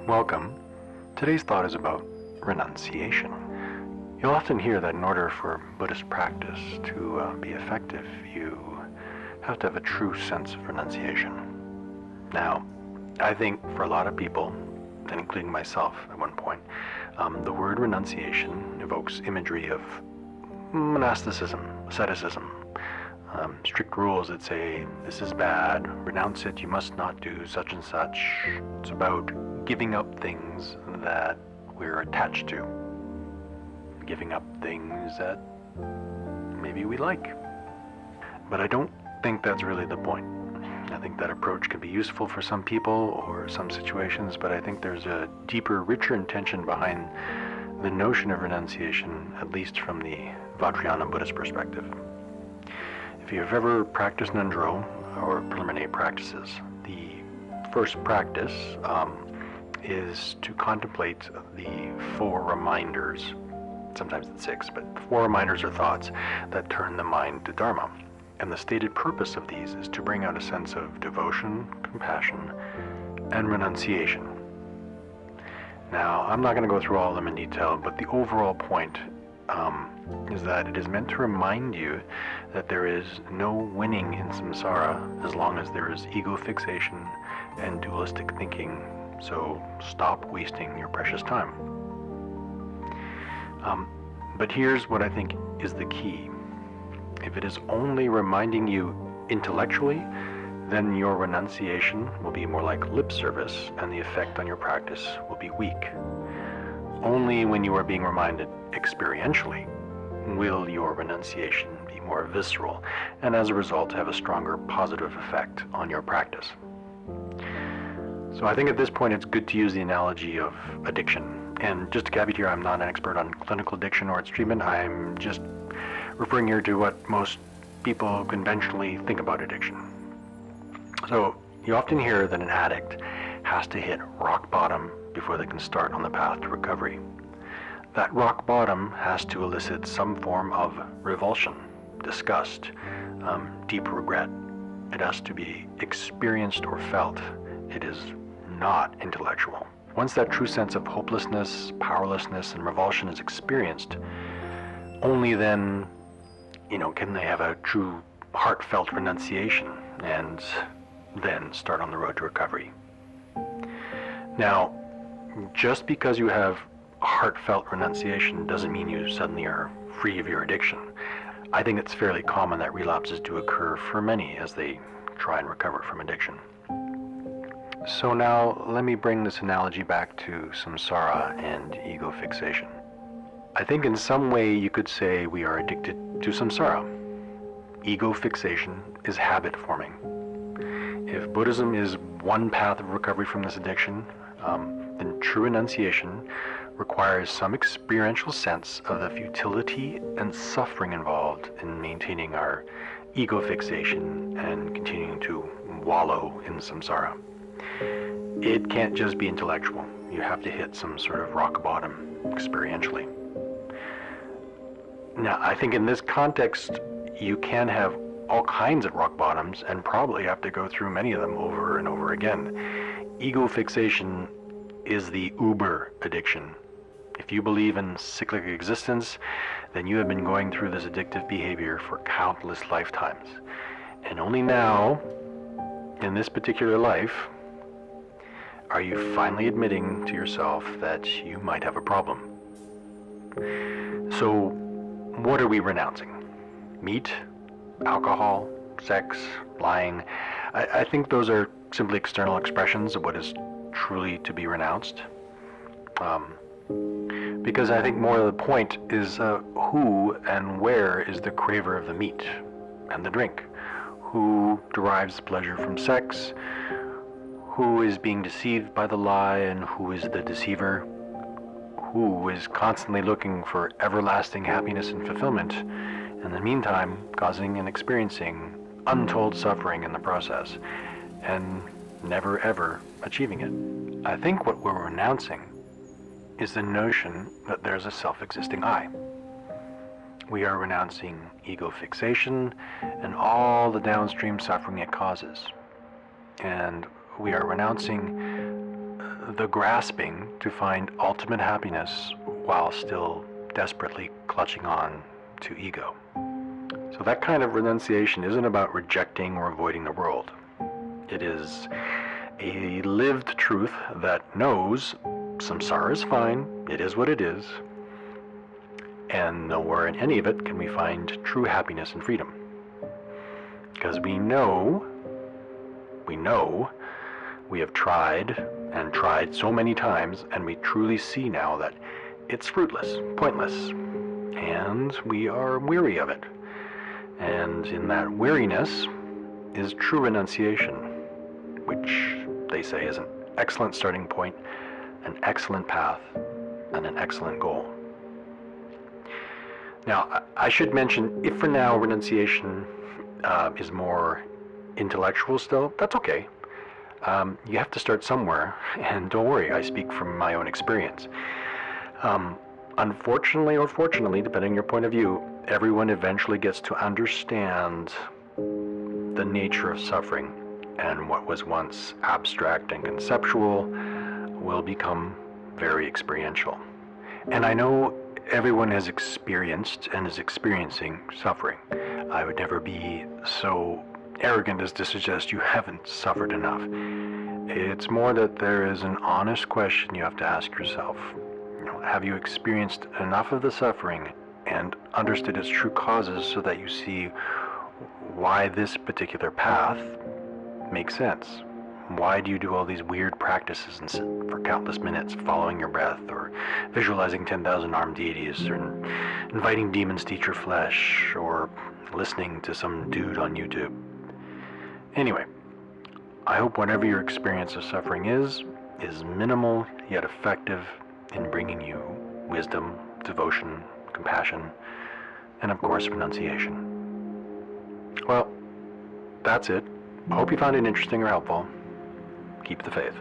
Welcome. Today's thought is about renunciation. You'll often hear that in order for Buddhist practice to be effective, you have to have a true sense of renunciation. Now, I think for a lot of people, and including myself at one point, the word renunciation evokes imagery of monasticism, asceticism, strict rules that say, this is bad, renounce it, you must not do such and such. It's about giving up things that we're attached to, giving up things that maybe we like. But I don't think that's really the point. I think that approach can be useful for some people or some situations, but I think there's a deeper, richer intention behind the notion of renunciation, at least from the Vajrayana Buddhist perspective. If you've ever practiced Nandro or preliminary practices, the first practice is to contemplate the 4 reminders, sometimes it's 6, but 4 reminders or thoughts that turn the mind to Dharma. And the stated purpose of these is to bring out a sense of devotion, compassion, and renunciation. Now, I'm not going to go through all of them in detail, but the overall point is that it is meant to remind you that there is no winning in samsara as long as there is ego fixation and dualistic thinking. So stop wasting your precious time. But here's what I think is the key. If it is only reminding you intellectually, then your renunciation will be more like lip service and the effect on your practice will be weak. Only when you are being reminded experientially will your renunciation be more visceral and as a result have a stronger positive effect on your practice. So I think at this point it's good to use the analogy of addiction. And just to caveat here, I'm not an expert on clinical addiction or its treatment. I'm just referring here to what most people conventionally think about addiction. So you often hear that an addict has to hit rock bottom before they can start on the path to recovery. That rock bottom has to elicit some form of revulsion, disgust, deep regret. It has to be experienced or felt. It is not intellectual. Once that true sense of hopelessness, powerlessness, and revulsion is experienced, only then, can they have a true heartfelt renunciation and then start on the road to recovery. Now, just because you have heartfelt renunciation doesn't mean you suddenly are free of your addiction. I think it's fairly common that relapses do occur for many as they try and recover from addiction. So now let me bring this analogy back to samsara and ego fixation. I think in some way you could say we are addicted to samsara. Ego fixation is habit forming. If Buddhism is one path of recovery from this addiction, then true renunciation requires some experiential sense of the futility and suffering involved in maintaining our ego fixation and continuing to wallow in samsara. It can't just be intellectual. You have to hit some sort of rock bottom experientially. Now, I think in this context, you can have all kinds of rock bottoms and probably have to go through many of them over and over again. Ego fixation is the uber addiction. If you believe in cyclic existence, then you have been going through this addictive behavior for countless lifetimes. And only now, in this particular life, are you finally admitting to yourself that you might have a problem. So, what are we renouncing? Meat, alcohol, sex, lying? I think those are simply external expressions of what is truly to be renounced. Because I think more of the point is who and where is the craver of the meat and the drink? Who derives pleasure from sex? Who is being deceived by the lie and who is the deceiver? Who is constantly looking for everlasting happiness and fulfillment, in the meantime causing and experiencing untold suffering in the process, and never ever achieving it? I think what we're renouncing is the notion that there's a self-existing I. We are renouncing ego fixation and all the downstream suffering it causes. And we are renouncing the grasping to find ultimate happiness while still desperately clutching on to ego. So that kind of renunciation isn't about rejecting or avoiding the world. It is a lived truth that knows samsara is fine, it is what it is, and nowhere in any of it can we find true happiness and freedom. Because we know we have tried and tried so many times, and we truly see now that it's fruitless, pointless, and we are weary of it. And in that weariness is true renunciation, which they say is an excellent starting point, an excellent path, and an excellent goal. Now, I should mention, if for now renunciation is more intellectual still, that's okay. You have to start somewhere, and don't worry, I speak from my own experience. Unfortunately or fortunately, depending on your point of view, everyone eventually gets to understand the nature of suffering, and what was once abstract and conceptual will become very experiential. And I know everyone has experienced and is experiencing suffering. I would never be so arrogant as to suggest you haven't suffered enough. It's more that there is an honest question you have to ask yourself. Have you experienced enough of the suffering and understood its true causes so that you see why this particular path makes sense? Why do you do all these weird practices and sit for countless minutes following your breath, or visualizing 10,000 armed deities, or inviting demons to eat your flesh, or listening to some dude on YouTube? Anyway, I hope whatever your experience of suffering is minimal yet effective in bringing you wisdom, devotion, compassion, and of course renunciation. Well, that's it. I hope you found it interesting or helpful. Keep the faith.